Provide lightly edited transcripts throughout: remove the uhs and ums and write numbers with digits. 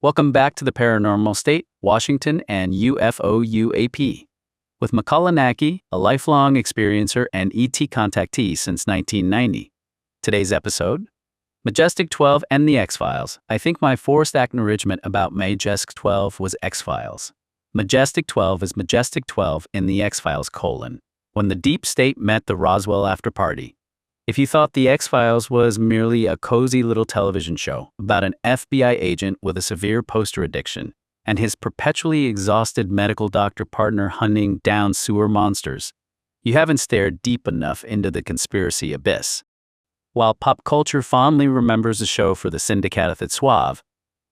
Welcome back to the Paranormal State, Washington, and UFO UAP. With Makāula Nakae, a lifelong experiencer and ET contactee since 1990. Today's episode, Majestic 12 and the X-Files. I think my forced acknowledgement about Majestic 12 was X-Files. Majestic 12 is Majestic 12 in the X-Files : when the deep state met the Roswell after party. If you thought the X-Files was merely a cozy little television show about an FBI agent with a severe poster addiction and his perpetually exhausted medical doctor partner hunting down sewer monsters, you haven't stared deep enough into the conspiracy abyss. While pop culture fondly remembers the show for the Syndicate at suave,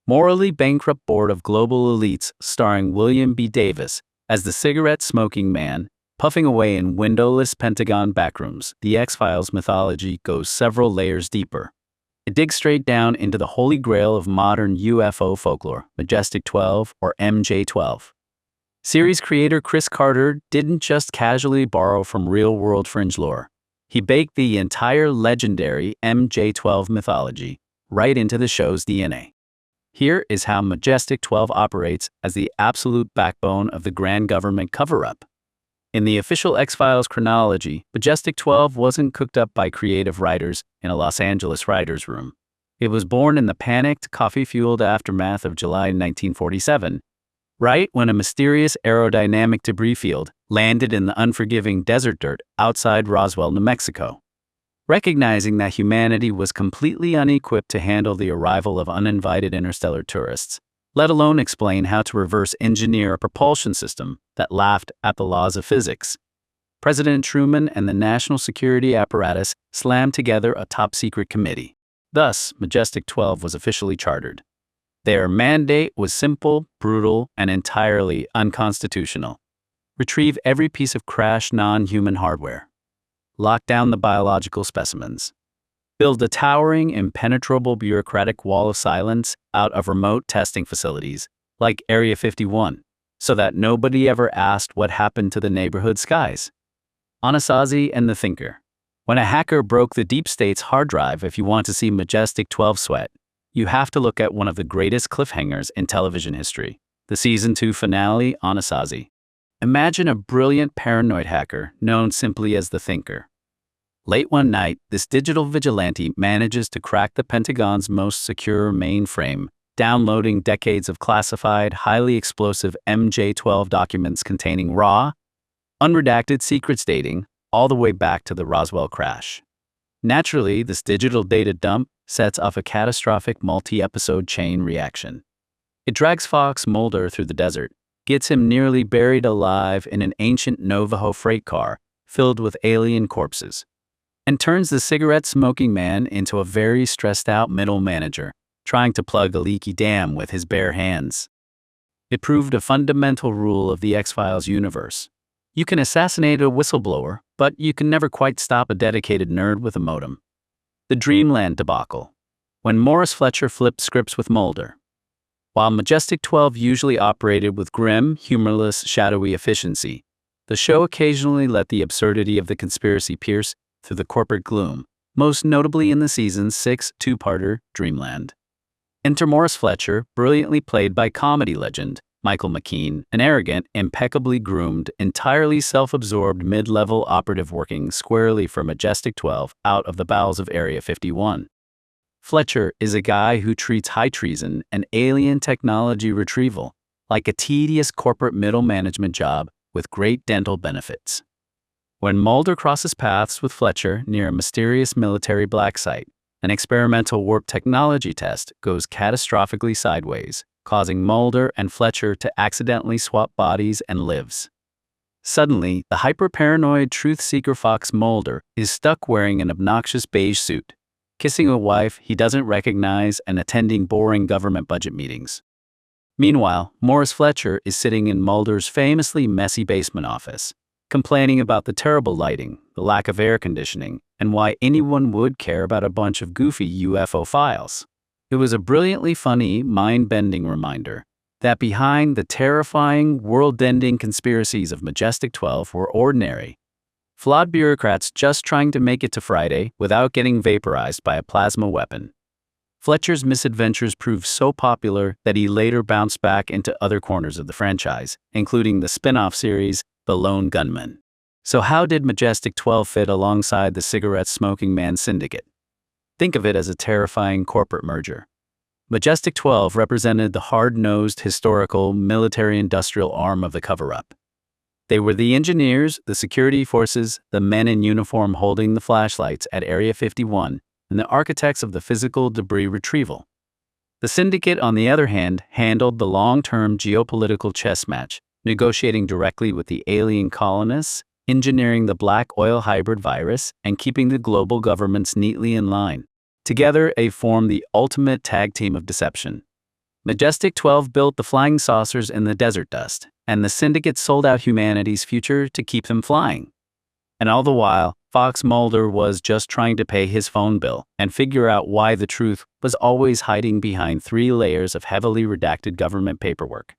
morally bankrupt board of global elites starring William B. Davis as the cigarette-smoking man, puffing away in windowless Pentagon backrooms, the X-Files mythology goes several layers deeper. It digs straight down into the holy grail of modern UFO folklore, Majestic 12 or MJ12. Series creator Chris Carter didn't just casually borrow from real-world fringe lore. He baked the entire legendary MJ12 mythology right into the show's DNA. Here is how Majestic 12 operates as the absolute backbone of the grand government cover-up. In the official X-Files chronology, Majestic 12 wasn't cooked up by creative writers in a Los Angeles writer's room. It was born in the panicked, coffee-fueled aftermath of July 1947, right when a mysterious aerodynamic debris field landed in the unforgiving desert dirt outside Roswell, New Mexico. Recognizing that humanity was completely unequipped to handle the arrival of uninvited interstellar tourists, let alone explain how to reverse engineer a propulsion system that laughed at the laws of physics, President Truman and the national security apparatus slammed together a top-secret committee. Thus, Majestic 12 was officially chartered. Their mandate was simple, brutal, and entirely unconstitutional. Retrieve every piece of crashed non-human hardware. Lock down the biological specimens. Build a towering, impenetrable bureaucratic wall of silence out of remote testing facilities, like Area 51, so that nobody ever asked what happened to the neighborhood skies. Anasazi and the Thinker. When a hacker broke the deep state's hard drive, if you want to see Majestic 12 sweat, you have to look at one of the greatest cliffhangers in television history, the Season 2 finale, Anasazi. Imagine a brilliant paranoid hacker known simply as the Thinker. Late one night, this digital vigilante manages to crack the Pentagon's most secure mainframe, downloading decades of classified, highly explosive MJ12 documents containing raw, unredacted secrets dating all the way back to the Roswell crash. Naturally, this digital data dump sets off a catastrophic multi-episode chain reaction. It drags Fox Mulder through the desert, gets him nearly buried alive in an ancient Navajo freight car filled with alien corpses, and turns the cigarette-smoking man into a very stressed-out middle manager, trying to plug a leaky dam with his bare hands. It proved a fundamental rule of the X-Files universe. You can assassinate a whistleblower, but you can never quite stop a dedicated nerd with a modem. The Dreamland debacle. When Morris Fletcher flipped scripts with Mulder. While Majestic 12 usually operated with grim, humorless, shadowy efficiency, the show occasionally let the absurdity of the conspiracy pierce through the corporate gloom, most notably in the season 6 two-parter Dreamland. Enter Morris Fletcher, brilliantly played by comedy legend Michael McKean, an arrogant, impeccably groomed, entirely self-absorbed mid-level operative working squarely for Majestic 12 out of the bowels of Area 51. Fletcher is a guy who treats high treason and alien technology retrieval like a tedious corporate middle management job with great dental benefits. When Mulder crosses paths with Fletcher near a mysterious military black site, an experimental warp technology test goes catastrophically sideways, causing Mulder and Fletcher to accidentally swap bodies and lives. Suddenly, the hyper-paranoid truth-seeker Fox Mulder is stuck wearing an obnoxious beige suit, kissing a wife he doesn't recognize and attending boring government budget meetings. Meanwhile, Morris Fletcher is sitting in Mulder's famously messy basement office, complaining about the terrible lighting, the lack of air conditioning, and why anyone would care about a bunch of goofy UFO files. It was a brilliantly funny, mind-bending reminder that behind the terrifying, world-ending conspiracies of Majestic 12 were ordinary, flawed bureaucrats just trying to make it to Friday without getting vaporized by a plasma weapon. Fletcher's misadventures proved so popular that he later bounced back into other corners of the franchise, including the spin-off series, The Lone Gunman. So how did Majestic 12 fit alongside the cigarette-smoking man Syndicate? Think of it as a terrifying corporate merger. Majestic 12 represented the hard-nosed, historical, military-industrial arm of the cover-up. They were the engineers, the security forces, the men in uniform holding the flashlights at Area 51, and the architects of the physical debris retrieval. The Syndicate, on the other hand, handled the long-term geopolitical chess match, negotiating directly with the alien colonists, engineering the black oil hybrid virus, and keeping the global governments neatly in line. Together, they formed the ultimate tag team of deception. Majestic 12 built the flying saucers in the desert dust, and the Syndicate sold out humanity's future to keep them flying. And all the while, Fox Mulder was just trying to pay his phone bill and figure out why the truth was always hiding behind 3 layers of heavily redacted government paperwork.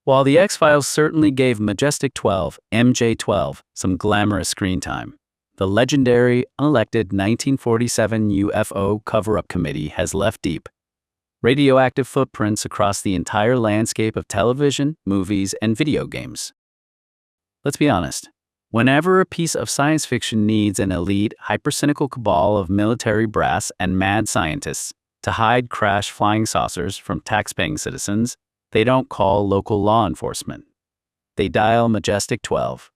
While the X-Files certainly gave Majestic 12, MJ-12, some glamorous screen time, the legendary, unelected 1947 UFO Cover-Up Committee has left deep, radioactive footprints across the entire landscape of television, movies, and video games. Let's be honest. Whenever a piece of science fiction needs an elite, hypercynical cabal of military brass and mad scientists to hide crash flying saucers from tax-paying citizens, they don't call local law enforcement. They dial Majestic 12.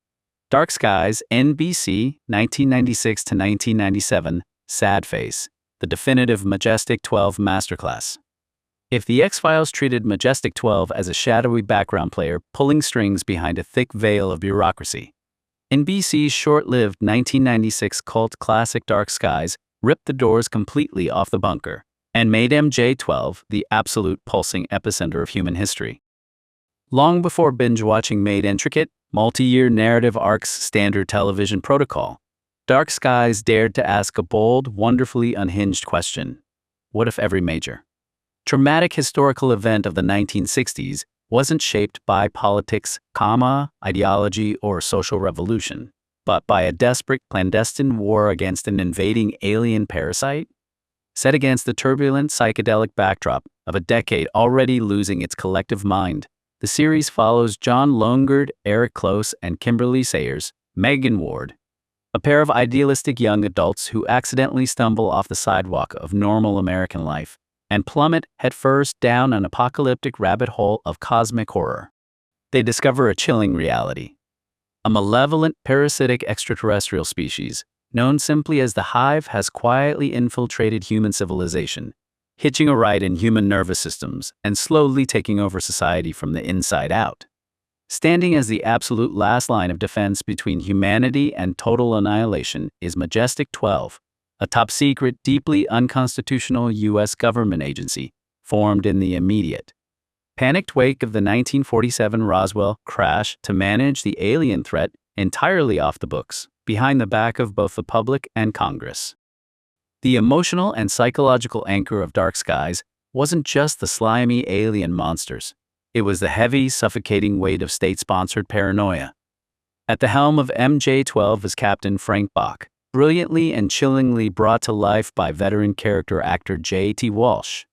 Dark Skies, NBC, 1996 to 1997, Sad Face, the definitive Majestic 12 masterclass. If the X-Files treated Majestic 12 as a shadowy background player pulling strings behind a thick veil of bureaucracy, NBC's short-lived 1996 cult classic Dark Skies ripped the doors completely off the bunker and made MJ-12 the absolute pulsing epicenter of human history. Long before binge-watching made intricate, multi-year narrative arcs standard television protocol, Dark Skies dared to ask a bold, wonderfully unhinged question. What if every major, traumatic historical event of the 1960s wasn't shaped by politics, ideology, or social revolution, but by a desperate, clandestine war against an invading alien parasite? Set against the turbulent psychedelic backdrop of a decade already losing its collective mind, the series follows John Longard, Eric Close, and Kimberly Sayers, Megan Ward, a pair of idealistic young adults who accidentally stumble off the sidewalk of normal American life and plummet headfirst down an apocalyptic rabbit hole of cosmic horror. They discover a chilling reality. A malevolent, parasitic extraterrestrial species, known simply as the Hive, has quietly infiltrated human civilization, hitching a ride in human nervous systems and slowly taking over society from the inside out. Standing as the absolute last line of defense between humanity and total annihilation is Majestic 12, a top-secret, deeply unconstitutional U.S. government agency formed in the immediate, panicked wake of the 1947 Roswell crash to manage the alien threat entirely off the books, behind the back of both the public and Congress. The emotional and psychological anchor of Dark Skies wasn't just the slimy alien monsters. It was the heavy, suffocating weight of state-sponsored paranoia. At the helm of MJ-12 is Captain Frank Bach, brilliantly and chillingly brought to life by veteran character actor J.T. Walsh.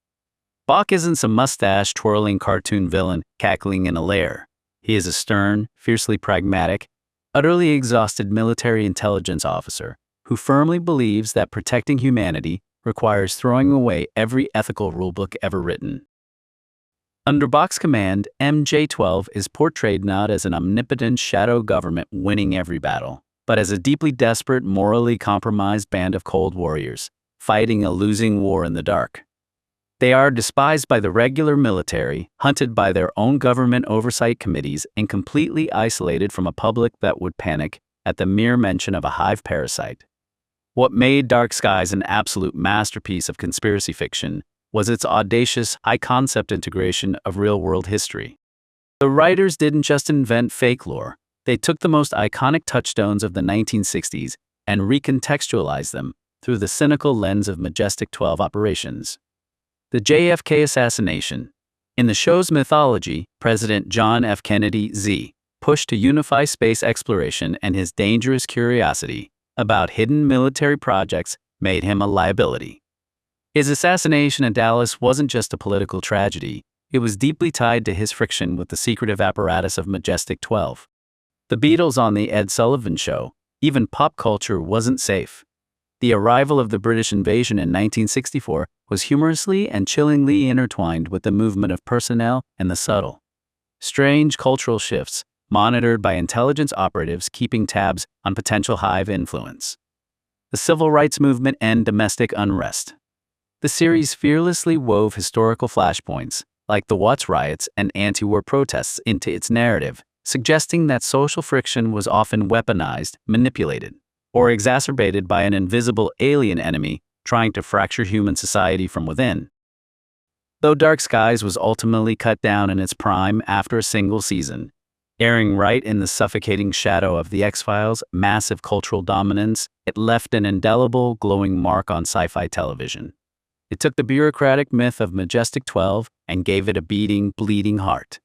Bach isn't some mustache-twirling cartoon villain cackling in a lair. He is a stern, fiercely pragmatic, utterly exhausted military intelligence officer who firmly believes that protecting humanity requires throwing away every ethical rulebook ever written. Under Bach's command, MJ-12 is portrayed not as an omnipotent shadow government winning every battle, but as a deeply desperate, morally compromised band of cold warriors, fighting a losing war in the dark. They are despised by the regular military, hunted by their own government oversight committees, and completely isolated from a public that would panic at the mere mention of a hive parasite. What made Dark Skies an absolute masterpiece of conspiracy fiction was its audacious, high-concept integration of real-world history. The writers didn't just invent fake lore. They took the most iconic touchstones of the 1960s and recontextualized them through the cynical lens of Majestic 12 operations. The JFK assassination. In the show's mythology, President John F. Kennedy Z. pushed to unify space exploration, and his dangerous curiosity about hidden military projects made him a liability. His assassination in Dallas wasn't just a political tragedy, it was deeply tied to his friction with the secretive apparatus of Majestic 12. The Beatles on The Ed Sullivan Show, even pop culture wasn't safe. The arrival of the British invasion in 1964 was humorously and chillingly intertwined with the movement of personnel and the subtle, strange cultural shifts monitored by intelligence operatives keeping tabs on potential hive influence. The civil rights movement and domestic unrest. The series fearlessly wove historical flashpoints, like the Watts riots and anti-war protests, into its narrative, suggesting that social friction was often weaponized, manipulated, or exacerbated by an invisible alien enemy trying to fracture human society from within. Though Dark Skies was ultimately cut down in its prime after a single season, airing right in the suffocating shadow of The X-Files' massive cultural dominance, it left an indelible, glowing mark on sci-fi television. It took the bureaucratic myth of Majestic 12 and gave it a beating, bleeding heart.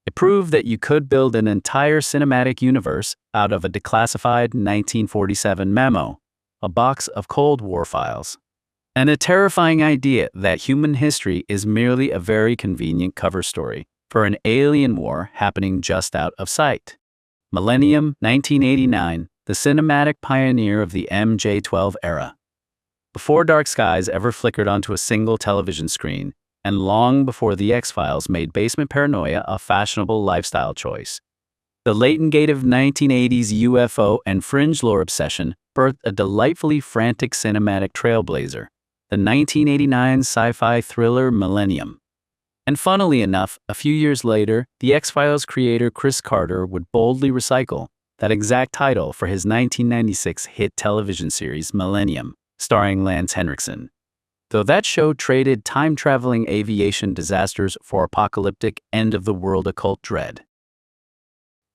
It proved that you could build an entire cinematic universe out of a declassified 1947 memo, a box of Cold War files, and a terrifying idea that human history is merely a very convenient cover story for an alien war happening just out of sight. Millennium 1989, the cinematic pioneer of the MJ-12 era. Before Dark Skies ever flickered onto a single television screen, and long before The X-Files made basement paranoia a fashionable lifestyle choice, the latent-gative 1980s UFO and fringe lore obsession birthed a delightfully frantic cinematic trailblazer, the 1989 sci-fi thriller Millennium. And funnily enough, a few years later, The X-Files creator Chris Carter would boldly recycle that exact title for his 1996 hit television series Millennium, starring Lance Henriksen. Though that show traded time-traveling aviation disasters for apocalyptic end-of-the-world occult dread.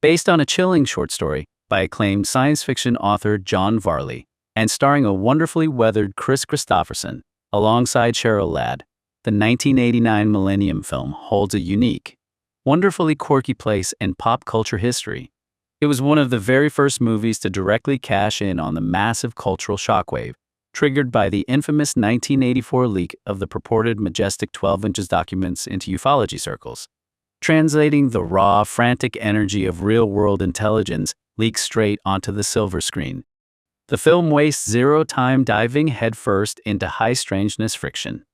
Based on a chilling short story by acclaimed science fiction author John Varley, and starring a wonderfully weathered Chris Christopherson, alongside Cheryl Ladd, the 1989 Millennium film holds a unique, wonderfully quirky place in pop culture history. It was one of the very first movies to directly cash in on the massive cultural shockwave triggered by the infamous 1984 leak of the purported Majestic 12 inches documents into ufology circles. Translating the raw, frantic energy of real-world intelligence leaks straight onto the silver screen. The film wastes zero time diving headfirst into high-strangeness friction.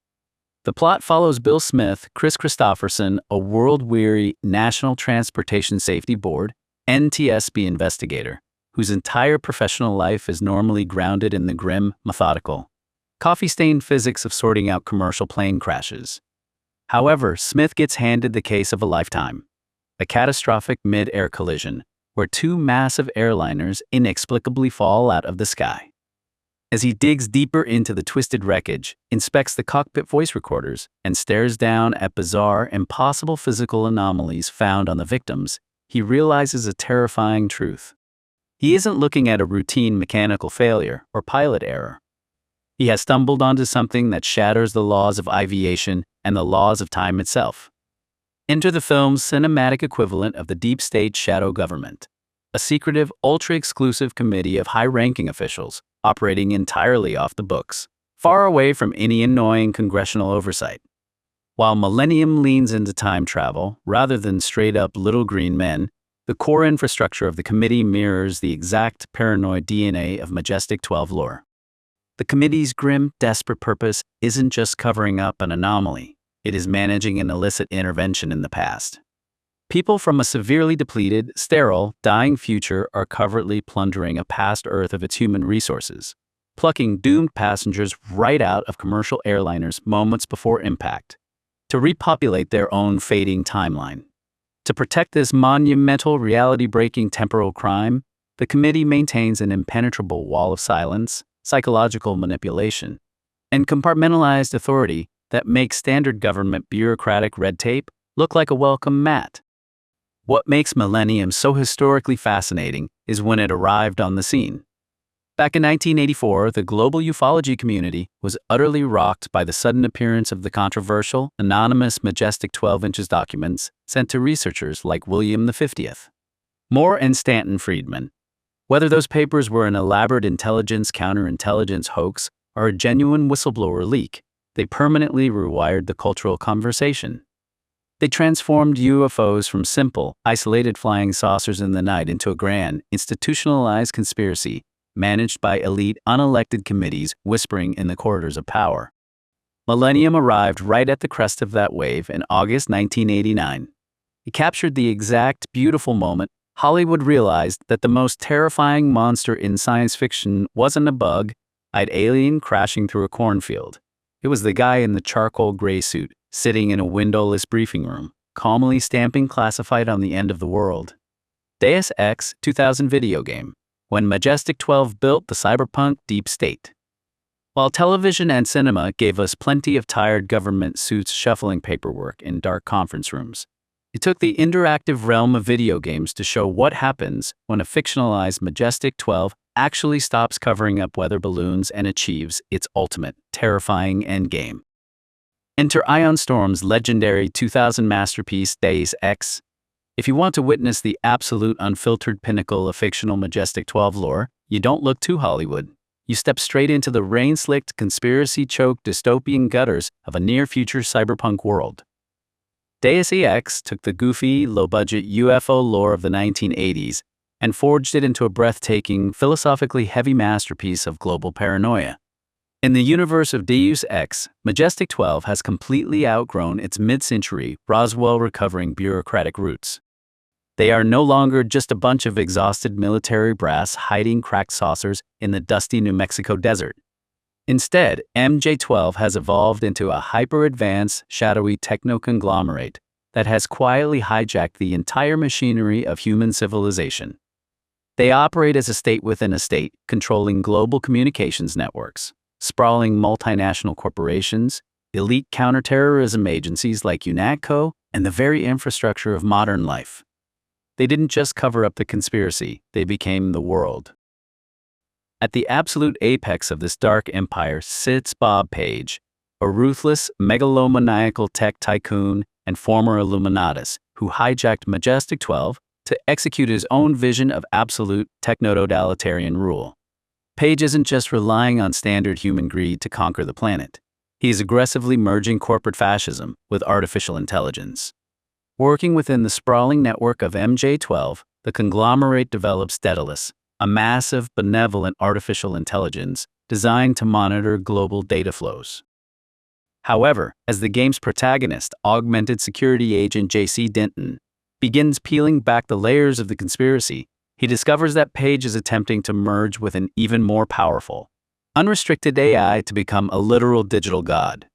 The plot follows Bill Smith, Chris Christopherson, a world-weary National Transportation Safety Board (NTSB) investigator, whose entire professional life is normally grounded in the grim, methodical, coffee-stained physics of sorting out commercial plane crashes. However, Smith gets handed the case of a lifetime, a catastrophic mid-air collision where two massive airliners inexplicably fall out of the sky. As he digs deeper into the twisted wreckage, inspects the cockpit voice recorders, and stares down at bizarre, impossible physical anomalies found on the victims, he realizes a terrifying truth. He isn't looking at a routine mechanical failure or pilot error. He has stumbled onto something that shatters the laws of aviation and the laws of time itself. Enter the film's cinematic equivalent of the deep state shadow government, a secretive, ultra-exclusive committee of high-ranking officials operating entirely off the books, far away from any annoying congressional oversight. While Millennium leans into time travel rather than straight-up little green men, the core infrastructure of the committee mirrors the exact paranoid DNA of Majestic 12 lore. The committee's grim, desperate purpose isn't just covering up an anomaly, it is managing an illicit intervention in the past. People from a severely depleted, sterile, dying future are covertly plundering a past Earth of its human resources, plucking doomed passengers right out of commercial airliners moments before impact, to repopulate their own fading timeline. To protect this monumental, reality-breaking temporal crime, the committee maintains an impenetrable wall of silence, psychological manipulation, and compartmentalized authority that makes standard government bureaucratic red tape look like a welcome mat. What makes Millennium so historically fascinating is when it arrived on the scene. Back in 1984, the global ufology community was utterly rocked by the sudden appearance of the controversial, anonymous Majestic 12 inches documents sent to researchers like William V. Moore and Stanton Friedman. Whether those papers were an elaborate intelligence counterintelligence hoax or a genuine whistleblower leak, they permanently rewired the cultural conversation. They transformed UFOs from simple, isolated flying saucers in the night into a grand, institutionalized conspiracy managed by elite, unelected committees whispering in the corridors of power. Millennium arrived right at the crest of that wave in August 1989. It captured the exact, beautiful moment Hollywood realized that the most terrifying monster in science fiction wasn't a bug-eyed alien crashing through a cornfield. It was the guy in the charcoal gray suit, sitting in a windowless briefing room, calmly stamping classified on the end of the world. Deus Ex 2000 video game, when Majestic 12 built the cyberpunk deep state. While television and cinema gave us plenty of tired government suits shuffling paperwork in dark conference rooms, it took the interactive realm of video games to show what happens when a fictionalized Majestic 12 actually stops covering up weather balloons and achieves its ultimate, terrifying endgame. Enter Ion Storm's legendary 2000 masterpiece Deus Ex. If you want to witness the absolute unfiltered pinnacle of fictional Majestic 12 lore, you don't look too Hollywood. You step straight into the rain-slicked, conspiracy-choked dystopian gutters of a near-future cyberpunk world. Deus Ex took the goofy, low-budget UFO lore of the 1980s and forged it into a breathtaking, philosophically heavy masterpiece of global paranoia. In the universe of Deus Ex, Majestic 12 has completely outgrown its mid-century, Roswell-recovering bureaucratic roots. They are no longer just a bunch of exhausted military brass hiding cracked saucers in the dusty New Mexico desert. Instead, MJ-12 has evolved into a hyper-advanced, shadowy techno-conglomerate that has quietly hijacked the entire machinery of human civilization. They operate as a state within a state, controlling global communications networks, sprawling multinational corporations, elite counterterrorism agencies like UNATCO, and the very infrastructure of modern life. They didn't just cover up the conspiracy, they became the world. At the absolute apex of this dark empire sits Bob Page, a ruthless, megalomaniacal tech tycoon and former Illuminatus who hijacked Majestic 12 to execute his own vision of absolute techno-totalitarian rule. Page isn't just relying on standard human greed to conquer the planet. He is aggressively merging corporate fascism with artificial intelligence. Working within the sprawling network of MJ-12, the conglomerate develops Daedalus, a massive, benevolent artificial intelligence designed to monitor global data flows. However, as the game's protagonist, augmented security agent J.C. Denton, begins peeling back the layers of the conspiracy, he discovers that Page is attempting to merge with an even more powerful, unrestricted AI to become a literal digital god.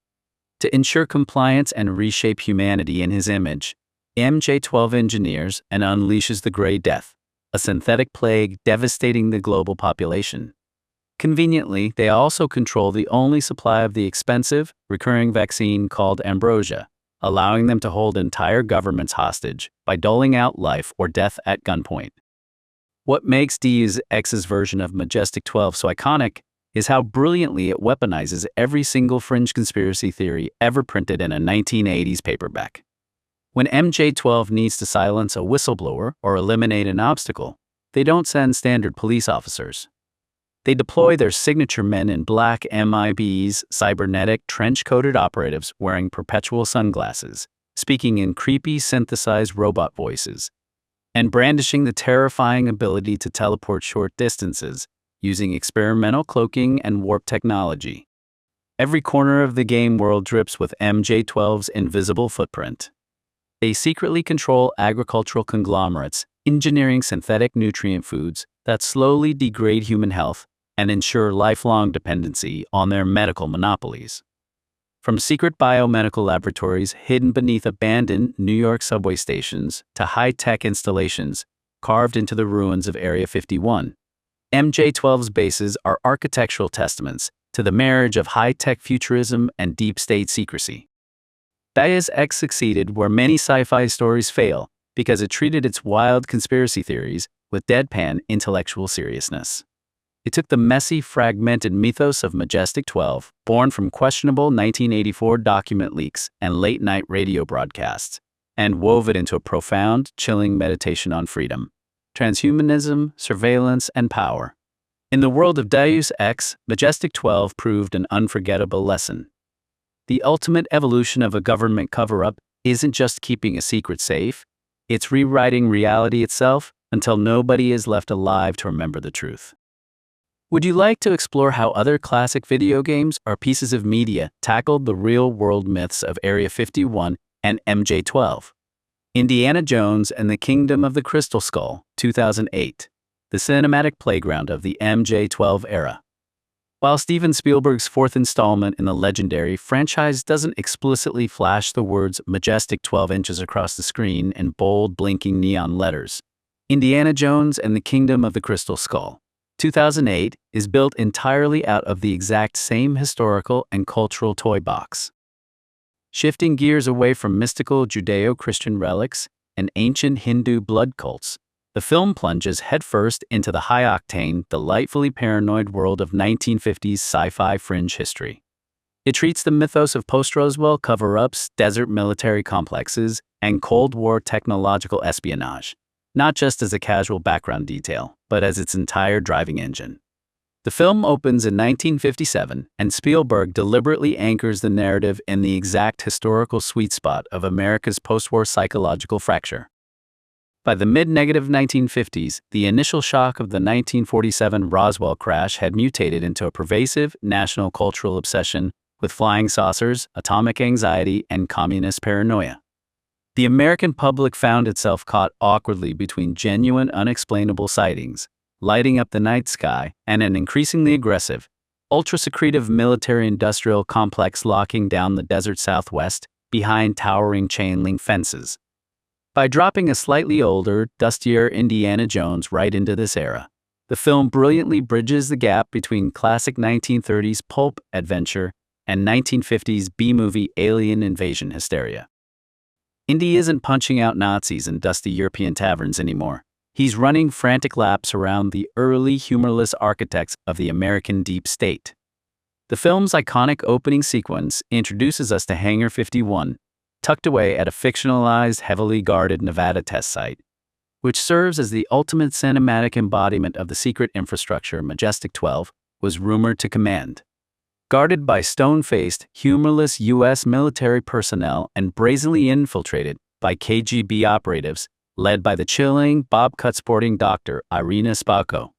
To ensure compliance and reshape humanity in his image, MJ-12 engineers and unleashes the Grey Death, a synthetic plague devastating the global population. Conveniently, they also control the only supply of the expensive, recurring vaccine called ambrosia, allowing them to hold entire governments hostage by doling out life or death at gunpoint. What makes Deus Ex's version of Majestic 12 so iconic is how brilliantly it weaponizes every single fringe conspiracy theory ever printed in a 1980s paperback. When MJ-12 needs to silence a whistleblower or eliminate an obstacle, they don't send standard police officers. They deploy their signature men in black MIBs, cybernetic, trench-coated operatives wearing perpetual sunglasses, speaking in creepy synthesized robot voices, and brandishing the terrifying ability to teleport short distances using experimental cloaking and warp technology. Every corner of the game world drips with MJ-12's invisible footprint. They secretly control agricultural conglomerates, engineering synthetic nutrient foods that slowly degrade human health and ensure lifelong dependency on their medical monopolies. From secret biomedical laboratories hidden beneath abandoned New York subway stations to high-tech installations carved into the ruins of Area 51, MJ-12's bases are architectural testaments to the marriage of high-tech futurism and deep-state secrecy. Deus Ex succeeded where many sci-fi stories fail because it treated its wild conspiracy theories with deadpan intellectual seriousness. It took the messy, fragmented mythos of Majestic 12, born from questionable 1984 document leaks and late-night radio broadcasts, and wove it into a profound, chilling meditation on freedom, transhumanism, surveillance, and power. In the world of Deus Ex, Majestic 12 proved an unforgettable lesson. The ultimate evolution of a government cover-up isn't just keeping a secret safe, it's rewriting reality itself until nobody is left alive to remember the truth. Would you like to explore how other classic video games or pieces of media tackled the real-world myths of Area 51 and MJ-12? Indiana Jones and the Kingdom of the Crystal Skull, 2008, the cinematic playground of the MJ-12 era. While Steven Spielberg's fourth installment in the legendary franchise doesn't explicitly flash the words Majestic 12 inches across the screen in bold, blinking neon letters, Indiana Jones and the Kingdom of the Crystal Skull, 2008, is built entirely out of the exact same historical and cultural toy box. Shifting gears away from mystical Judeo-Christian relics and ancient Hindu blood cults, the film plunges headfirst into the high-octane, delightfully paranoid world of 1950s sci-fi fringe history. It treats the mythos of post-Roswell cover-ups, desert military complexes, and Cold War technological espionage, not just as a casual background detail, but as its entire driving engine. The film opens in 1957, and Spielberg deliberately anchors the narrative in the exact historical sweet spot of America's post-war psychological fracture. By the mid-negative 1950s, the initial shock of the 1947 Roswell crash had mutated into a pervasive national cultural obsession with flying saucers, atomic anxiety, and communist paranoia. The American public found itself caught awkwardly between genuine unexplainable sightings, lighting up the night sky, and an increasingly aggressive, ultra-secretive military-industrial complex locking down the desert Southwest behind towering chain-link fences. By dropping a slightly older, dustier Indiana Jones right into this era, the film brilliantly bridges the gap between classic 1930s pulp adventure and 1950s B-movie alien invasion hysteria. Indy isn't punching out Nazis in dusty European taverns anymore. He's running frantic laps around the early humorless architects of the American deep state. The film's iconic opening sequence introduces us to Hangar 51, tucked away at a fictionalized, heavily guarded Nevada test site, which serves as the ultimate cinematic embodiment of the secret infrastructure Majestic 12 was rumored to command. Guarded by stone-faced, humorless U.S. military personnel and brazenly infiltrated by KGB operatives, led by the chilling, bob-cut-sporting Dr. Irina Spalko.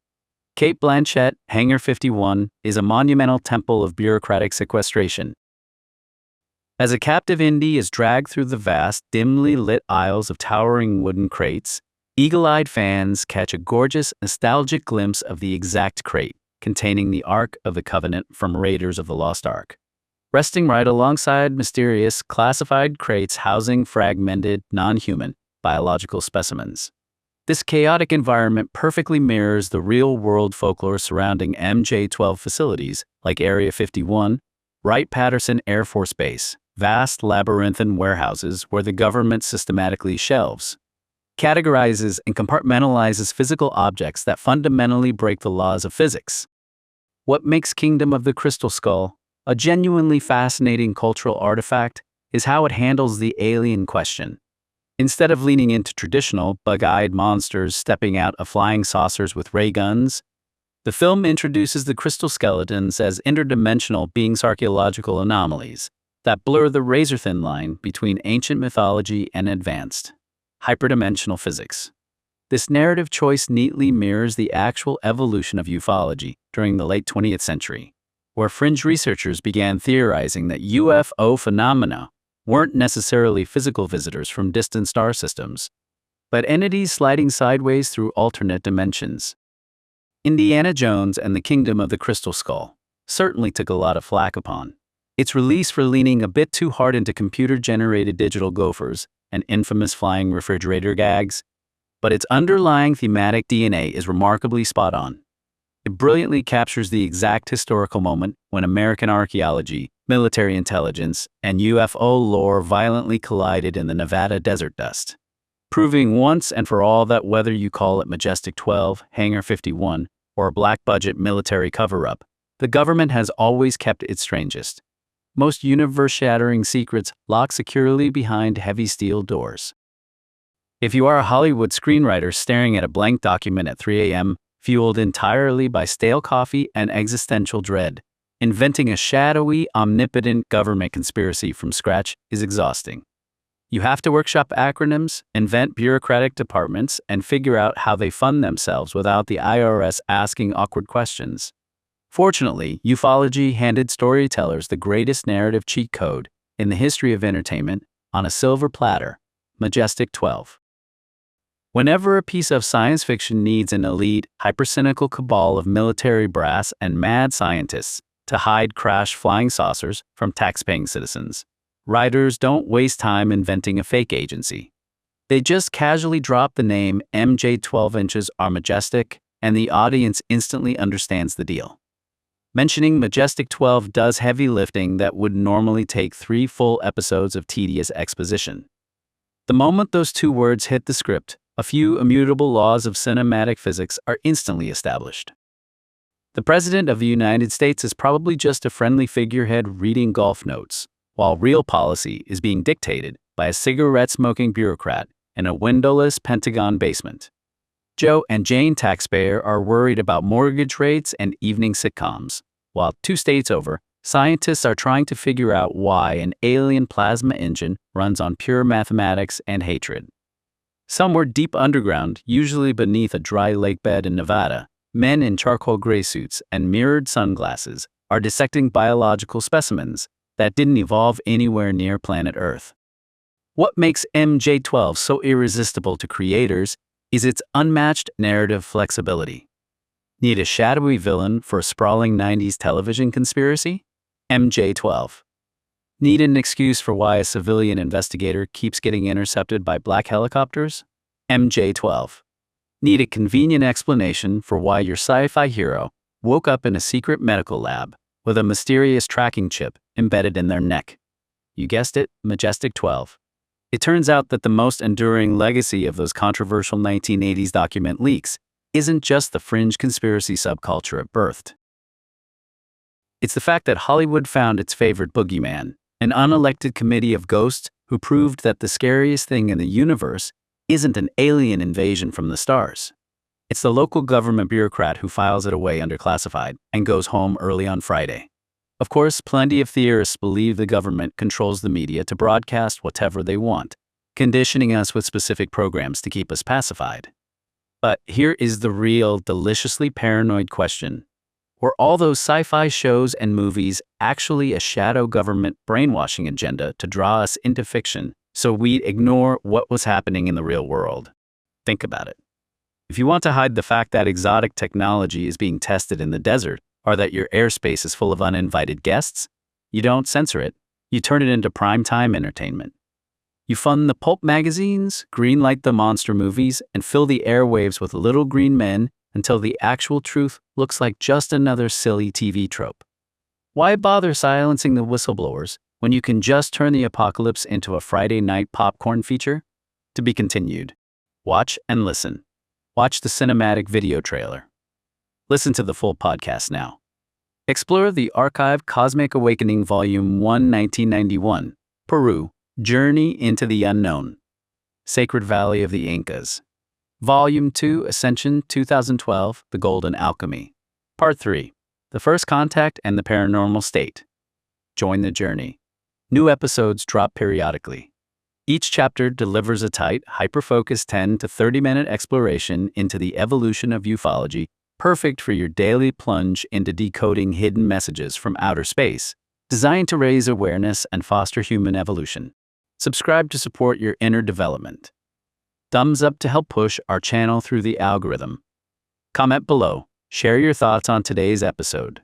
Cate Blanchett, Hangar 51, is a monumental temple of bureaucratic sequestration. As a captive Indy is dragged through the vast, dimly lit aisles of towering wooden crates, eagle-eyed fans catch a gorgeous, nostalgic glimpse of the exact crate containing the Ark of the Covenant from Raiders of the Lost Ark, resting right alongside mysterious, classified crates housing fragmented, non-human, biological specimens. This chaotic environment perfectly mirrors the real-world folklore surrounding MJ-12 facilities like Area 51, Wright-Patterson Air Force Base, vast labyrinthine warehouses where the government systematically shelves, categorizes, and compartmentalizes physical objects that fundamentally break the laws of physics. What makes Kingdom of the Crystal Skull a genuinely fascinating cultural artifact is how it handles the alien question. Instead of leaning into traditional, bug-eyed monsters stepping out of flying saucers with ray guns, the film introduces the crystal skeletons as interdimensional beings, archaeological anomalies that blur the razor-thin line between ancient mythology and advanced, hyperdimensional physics. This narrative choice neatly mirrors the actual evolution of ufology during the late 20th century, where fringe researchers began theorizing that UFO phenomena weren't necessarily physical visitors from distant star systems, but entities sliding sideways through alternate dimensions. Indiana Jones and the Kingdom of the Crystal Skull certainly took a lot of flack upon its release for leaning a bit too hard into computer-generated digital gophers and infamous flying refrigerator gags, but its underlying thematic DNA is remarkably spot-on. It brilliantly captures the exact historical moment when American archaeology, military intelligence, and UFO lore violently collided in the Nevada desert dust, proving once and for all that whether you call it Majestic 12, Hangar 51, or a black-budget military cover-up, the government has always kept its strangest, most universe-shattering secrets locked securely behind heavy steel doors. If you are a Hollywood screenwriter staring at a blank document at 3 a.m., fueled entirely by stale coffee and existential dread, Inventing a shadowy, omnipotent government conspiracy from scratch is exhausting. You have to workshop acronyms, invent bureaucratic departments, and figure out how they fund themselves without the IRS asking awkward questions. Fortunately, ufology handed storytellers the greatest narrative cheat code in the history of entertainment on a silver platter, Majestic 12. Whenever a piece of science fiction needs an elite, hypercynical cabal of military brass and mad scientists to hide crashed flying saucers from taxpaying citizens, writers don't waste time inventing a fake agency. They just casually drop the name MJ 12 inches are majestic, and the audience instantly understands the deal. Mentioning Majestic 12 does heavy lifting that would normally take 3 full episodes of tedious exposition. The moment those 2 words hit the script, a few immutable laws of cinematic physics are instantly established. The President of the United States is probably just a friendly figurehead reading golf notes, while real policy is being dictated by a cigarette-smoking bureaucrat in a windowless Pentagon basement. Joe and Jane taxpayer are worried about mortgage rates and evening sitcoms, while 2 states over, scientists are trying to figure out why an alien plasma engine runs on pure mathematics and hatred. Somewhere deep underground, usually beneath a dry lake bed in Nevada, men in charcoal gray suits and mirrored sunglasses are dissecting biological specimens that didn't evolve anywhere near planet Earth. What makes MJ-12 so irresistible to creators is its unmatched narrative flexibility. Need a shadowy villain for a sprawling 90s television conspiracy? MJ-12. Need an excuse for why a civilian investigator keeps getting intercepted by black helicopters? MJ-12. Need a convenient explanation for why your sci-fi hero woke up in a secret medical lab with a mysterious tracking chip embedded in their neck? You guessed it, Majestic 12. It turns out that the most enduring legacy of those controversial 1980s document leaks isn't just the fringe conspiracy subculture it birthed. It's the fact that Hollywood found its favorite boogeyman, an unelected committee of ghosts who proved that the scariest thing in the universe isn't an alien invasion from the stars. It's the local government bureaucrat who files it away under classified and goes home early on Friday. Of course, plenty of theorists believe the government controls the media to broadcast whatever they want, conditioning us with specific programs to keep us pacified. But here is the real, deliciously paranoid question. Were all those sci-fi shows and movies actually a shadow government brainwashing agenda to draw us into fiction so we'd ignore what was happening in the real world? Think about it. If you want to hide the fact that exotic technology is being tested in the desert, or that your airspace is full of uninvited guests, you don't censor it, you turn it into primetime entertainment. You fund the pulp magazines, greenlight the monster movies, and fill the airwaves with little green men until the actual truth looks like just another silly TV trope. Why bother silencing the whistleblowers when you can just turn the apocalypse into a Friday night popcorn feature? To be continued. Watch and listen. Watch the cinematic video trailer. Listen to the full podcast now. Explore the archived Cosmic Awakening Volume 1, 1991, Peru, Journey into the Unknown. Sacred Valley of the Incas. Volume 2, Ascension 2012, The Golden Alchemy. Part 3, The First Contact and the Paranormal State. Join the journey. New episodes drop periodically. Each chapter delivers a tight, hyper-focused 10 to 30-minute exploration into the evolution of ufology, perfect for your daily plunge into decoding hidden messages from outer space, designed to raise awareness and foster human evolution. Subscribe to support your inner development. Thumbs up to help push our channel through the algorithm. Comment below. Share your thoughts on today's episode.